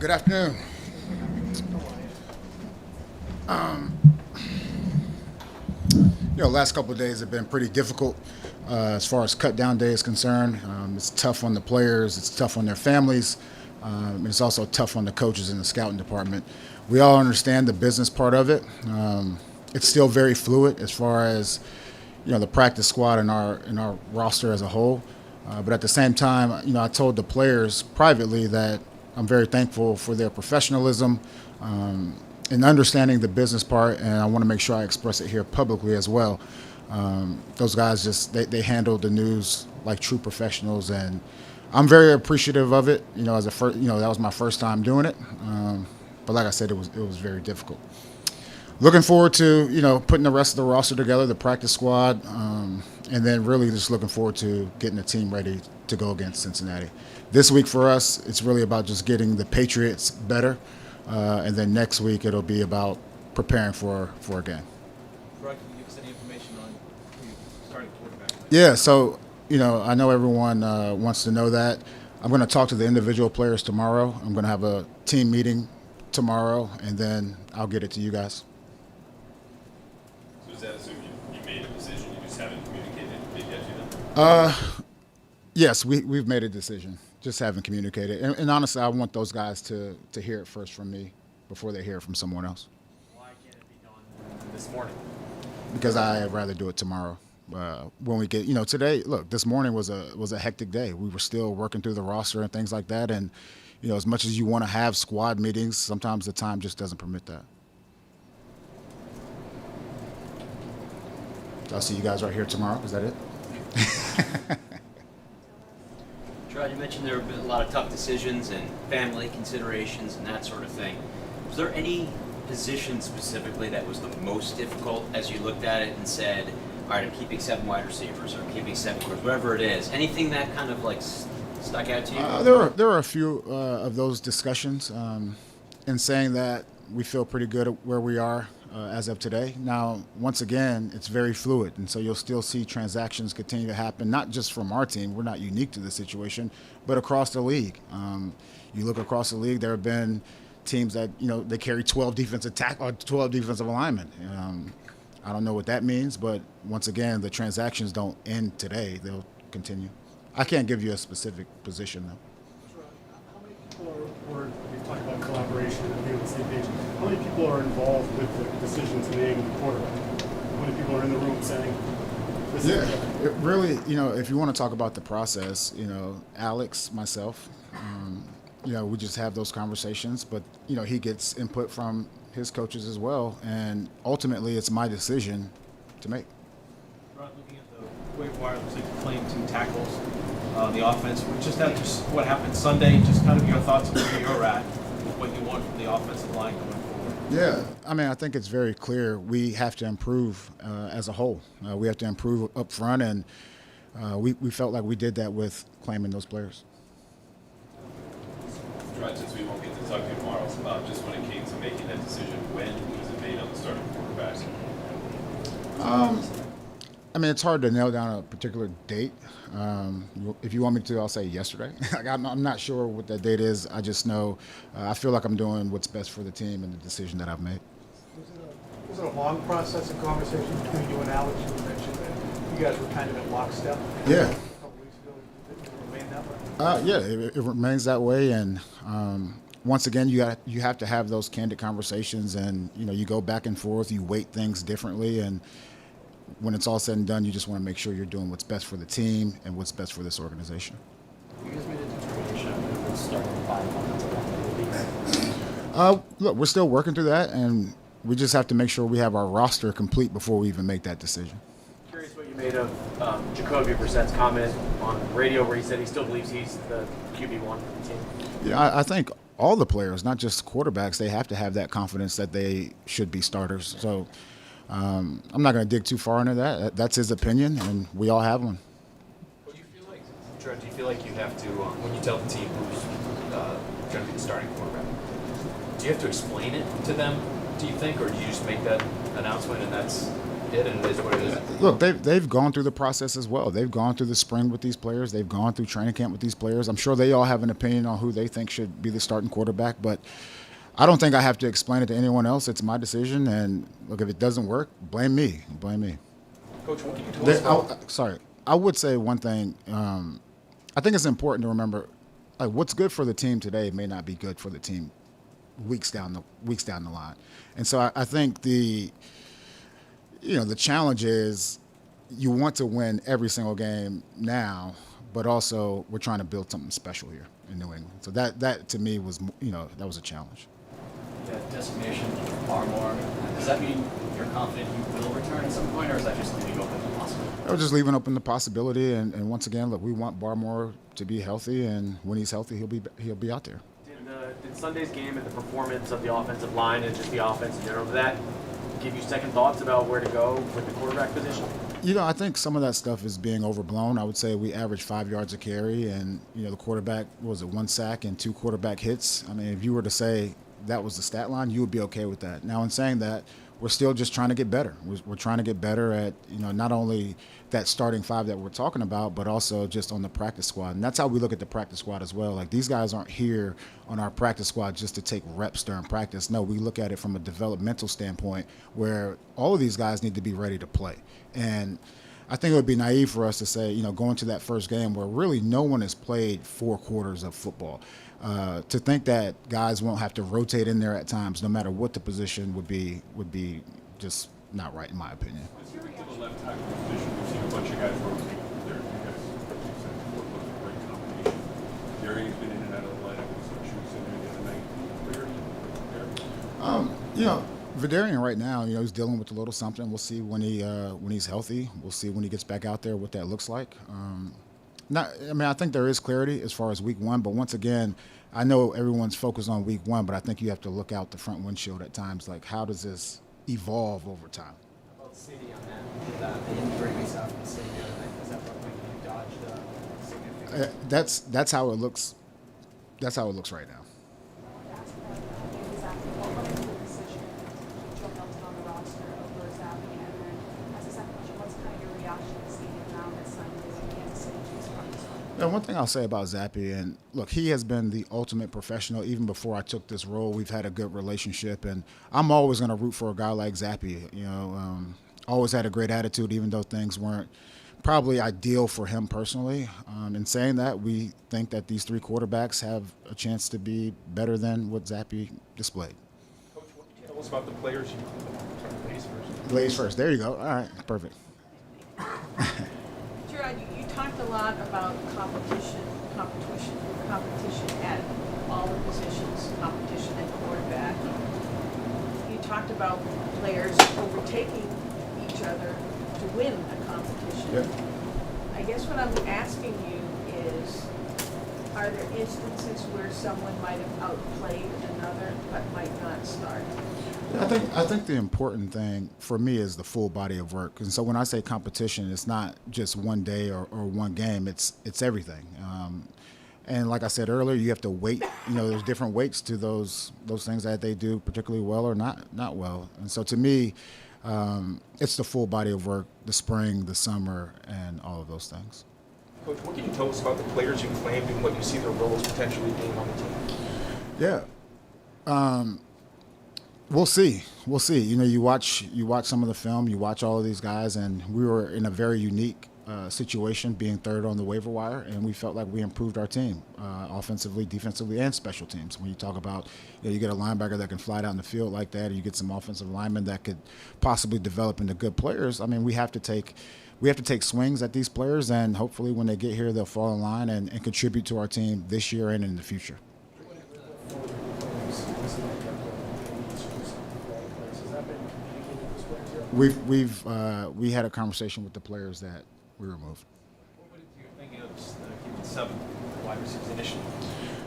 Good afternoon. Last couple of days have been pretty difficult as far as cut down day is concerned. It's tough on the players. It's tough on their families. And it's also tough on the coaches in the scouting department. We all understand the business part of it. It's still very fluid as far as the practice squad and our roster as a whole. But at the same time, I told the players privately that I'm very thankful for their professionalism and understanding the business part, and I want to make sure I express it here publicly as well. Those guys they handled the news like true professionals, and I'm very appreciative of it. As a first, that was my first time doing it. But like I said, it was very difficult. Looking forward to putting the rest of the roster together, the practice squad, and then really just looking forward to getting the team ready to go against Cincinnati. This week for us, it's really about just getting the Patriots better, and then next week it'll be about preparing for a game. Jerod, can you give us any information on who you starting quarterback? Yeah, so I know everyone wants to know that. I'm going to talk to the individual players tomorrow. I'm going to have a team meeting tomorrow, and then I'll get it to you guys. So does that assume you made a decision, you just haven't communicated it yet to them? Yes, we've made a decision, just haven't communicated. And honestly, I want those guys to hear it first from me before they hear it from someone else. Why can't it be done this morning? Because I'd rather do it tomorrow. When we get, today, look, this morning was a hectic day. We were still working through the roster and things like that. And, as much as you want to have squad meetings, sometimes the time just doesn't permit that. I'll see you guys right here tomorrow. Is that it? Jerod, you mentioned there have been a lot of tough decisions and family considerations and that sort of thing. Was there any position specifically that was the most difficult as you looked at it and said, all right, I'm keeping 7 wide receivers or I'm keeping 7 quarterbacks, whatever it is? Anything that kind of stuck out to you? There are a few of those discussions in saying that we feel pretty good at where we are as of today. Now, once again, it's very fluid, and so you'll still see transactions continue to happen, not just from our team. We're not unique to the situation, but across the league. You look across the league, there have been teams that, they carry 12 defensive or 12 defensive linemen. I don't know what that means, but once again, the transactions don't end today. They'll continue. I can't give you a specific position, though. How many people are you talk about collaboration and being on the same page? How many people are involved with the decision to name the quarterback? How many people are in the room saying, this is It really, if you want to talk about the process, Alex, myself, we just have those conversations, but, he gets input from his coaches as well, and ultimately it's my decision to make. Jerod, looking at the waiver wire, looks like you claimed 2 tackles on the offense. Just after what happened Sunday, just kind of your thoughts on where you're at, what you want from the offensive line going forward. Yeah, I think it's very clear we have to improve as a whole. We have to improve up front, and we felt like we did that with claiming those players. Jerod, since we won't get to talk to you tomorrow, just when it came to making that decision, when was it made on the starting quarterbacks? It's hard to nail down a particular date. If you want me to, I'll say yesterday. I'm not sure what that date is. I just know I feel like I'm doing what's best for the team and the decision that I've made. Was it a long process of conversation between you and Alex? You mentioned that you guys were kind of at lockstep. Yeah. A couple weeks ago, did it remain that way? Yeah, it remains that way, and once again, you have to have those candid conversations, and you go back and forth, you weight things differently, and when it's all said and done, you just want to make sure you're doing what's best for the team and what's best for this organization. You guys made a determination on who would start the 5 months. Look, we're still working through that, and we just have to make sure we have our roster complete before we even make that decision. Curious what you made of Jacoby Brissett's comment on the radio where he said he still believes he's the QB1 for the team. Yeah, I think all the players, not just quarterbacks, they have to have that confidence that they should be starters. So I'm not going to dig too far into that. That's his opinion, and we all have one. What do you feel like, Jerod, do you feel like you have to, when you tell the team who's going to be the starting quarterback, do you have to explain it to them, do you think, or do you just make that announcement and that's did, and it is what it is. Look, they've gone through the process as well. They've gone through the spring with these players. They've gone through training camp with these players. I'm sure they all have an opinion on who they think should be the starting quarterback, but I don't think I have to explain it to anyone else. It's my decision, and look, if it doesn't work, blame me. Blame me. Coach, what can you tell us about? I would say one thing. I think it's important to remember, like, what's good for the team today may not be good for the team weeks down the line. And so I think the challenge is you want to win every single game now, but also we're trying to build something special here in New England. So that to me was, that was a challenge. That designation of Barmore, does that mean you're confident he will return at some point, or is that just leaving open the possibility? I was just leaving open the possibility, and once again, look, we want Barmore to be healthy, and when he's healthy, he'll be out there. Did Sunday's game and the performance of the offensive line and just the offense in general, did that give you second thoughts about where to go with the quarterback position? I think some of that stuff is being overblown. I would say we averaged 5 yards a carry, and the quarterback was 1 sack and 2 quarterback hits. I mean, if you were to say that was the stat line, you would be okay with that. Now, in saying that, we're still just trying to get better. We're trying to get better at not only that starting 5 that we're talking about, but also just on the practice squad. And that's how we look at the practice squad as well. Like, these guys aren't here on our practice squad just to take reps during practice. No, we look at it from a developmental standpoint where all of these guys need to be ready to play. And I think it would be naive for us to say, going to that first game where really no one has played 4 quarters of football, to think that guys won't have to rotate in there at times, no matter what the position would be just not right, in my opinion. Let's get to the left tackle position. We've seen a bunch of guys rotate there. You guys, like you said, look like a great combination. Darian's been in and out of the lineup with some shoots in there the other night. Vidarian right now, he's dealing with a little something. We'll see when he's healthy. We'll see when he gets back out there what that looks like. I think there is clarity as far as week 1, but once again, I know everyone's focused on week 1, but I think you have to look out the front windshield at times. Like, how does this evolve over time? About City on that, the injury we saw from City the other night, does that look like you dodged a significant? That's how it looks. That's how it looks right now. One thing I'll say about Zappe, and look, he has been the ultimate professional. Even before I took this role, we've had a good relationship, and I'm always going to root for a guy like Zappe. Always had a great attitude, even though things weren't probably ideal for him personally. In saying that, we think that these 3 quarterbacks have a chance to be better than what Zappe displayed. Coach, what can you tell us about the players you ladies first? Ladies first. There you go. All right, perfect. Jerod, you talked a lot about competition at all the positions, competition at quarterback. You talked about players overtaking each other to win a competition. Yep. I guess what I'm asking you is, are there instances where someone might have outplayed another but might not start? I think the important thing for me is the full body of work. And so when I say competition, it's not just one day or one game. It's everything. And like I said earlier, you have to weight. There's different weights to those things that they do particularly well or not well. And so to me, it's the full body of work, the spring, the summer, and all of those things. Coach, what can you tell us about the players you claimed and what you see their roles potentially being on the team? Yeah. We'll see. You watch some of the film. You watch all of these guys, and we were in a very unique situation, being third on the waiver wire, and we felt like we improved our team offensively, defensively, and special teams. When you talk about, you get a linebacker that can fly down the field like that, and you get some offensive linemen that could possibly develop into good players. I mean, we have to take swings at these players, and hopefully, when they get here, they'll fall in line and contribute to our team this year and in the future. We had a conversation with the players that we removed. What did you think of keeping 7 wide receivers initially?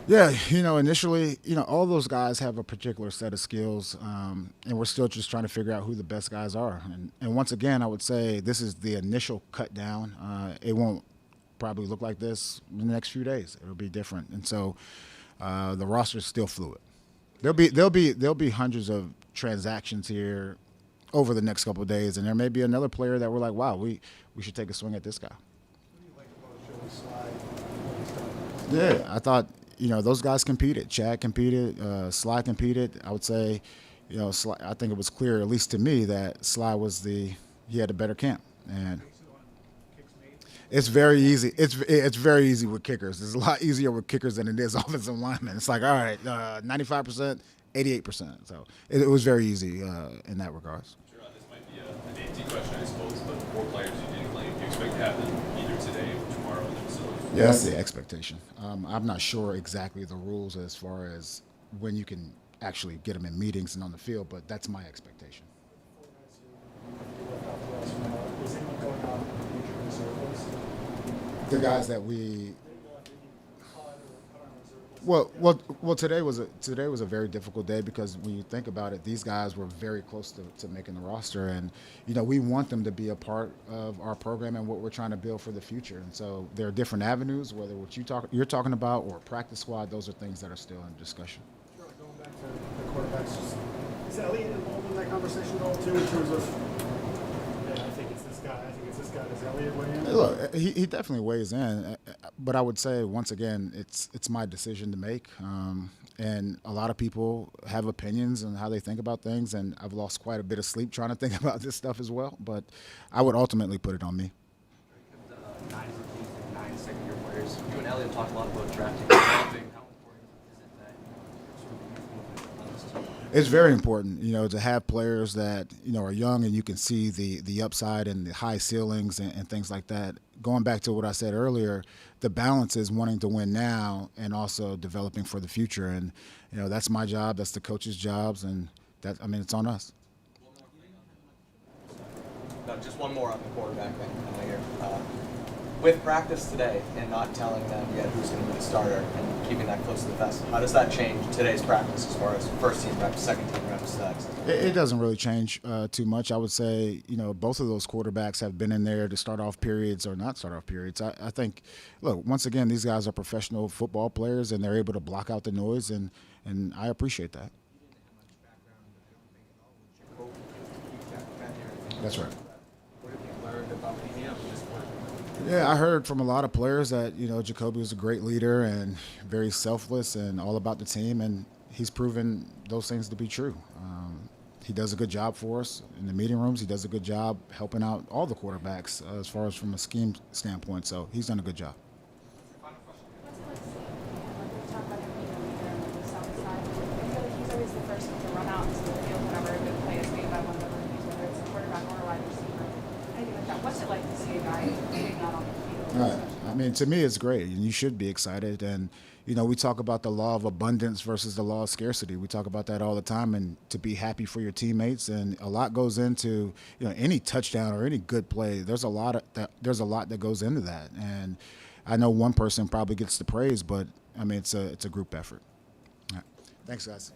Yeah, initially, all those guys have a particular set of skills, and we're still just trying to figure out who the best guys are. And once again, I would say this is the initial cut down. It won't probably look like this in the next few days. It'll be different, and so the roster is still fluid. There'll be hundreds of transactions here over the next couple of days, and there may be another player that we're like, wow, we should take a swing at this guy. Yeah, I thought, those guys competed. Chad competed, Sly competed. I would say, Sly, I think it was clear, at least to me, that Sly he had a better camp. And it's very easy. It's very easy with kickers. It's a lot easier with kickers than it is offensive linemen. It's like, all right, 95%, 88%. So it was very easy in that regards. Jerod, this might be an empty question, I suppose, but 4 players you didn't claim, do you expect to have them either today or tomorrow in the facility? Yeah, that's the expectation. I'm not sure exactly the rules as far as when you can actually get them in meetings and on the field, but that's my expectation. Was anyone going out on injured reserve list? The guys that we Well, today was a very difficult day because when you think about it, these guys were very close to making the roster, and we want them to be a part of our program and what we're trying to build for the future. And so there are different avenues, whether what you're talking about or practice squad. Those are things that are still in discussion. Sure, going back to the quarterbacks, is Elliott involved in that conversation at all too, in terms of, I think it's this guy. Does Elliott weigh in? Look, he definitely weighs in, but I would say once again, it's my decision to make, and a lot of people have opinions on how they think about things, and I've lost quite a bit of sleep trying to think about this stuff as well. But I would ultimately put it on me. 9 rookies and 9 second-year players. You and Elliot talked a lot about drafting. How important is it that sort of youth movement on this team? It's very important, to have players that, are young and you can see the upside and the high ceilings and things like that. Going back to what I said earlier, the balance is wanting to win now and also developing for the future. And, that's my job. That's the coach's jobs. And it's on us. No, just one more on the quarterback thing. With practice today and not telling them yet who's going to be the starter and keeping that close to the vest, how does that change today's practice as far as first team reps, second team reps? It doesn't really change too much. I would say, both of those quarterbacks have been in there to start off periods or not start off periods. I think, look, once again, these guys are professional football players and they're able to block out the noise, and I appreciate that. That's right. What have you learned about him this point? Yeah, I heard from a lot of players that, Jacoby was a great leader and very selfless and all about the team, and he's proven those things to be true. He does a good job for us in the meeting rooms. He does a good job helping out all the quarterbacks as far as from a scheme standpoint, so he's done a good job. What's it like seeing him? Like we talk about him being a leader on the south side. I feel like he's always the first one to run out into the field whenever a good play is made by one of the rookies, whether it's a quarterback or a wide receiver. Anything like that. What's it like to see a guy doing that on the field? Right. To me, it's great, and you should be excited. And, we talk about the law of abundance versus the law of scarcity. We talk about that all the time, and to be happy for your teammates. And a lot goes into, any touchdown or any good play. There's a lot that goes into that. And I know one person probably gets the praise, but, it's a group effort. All right. Thanks, guys.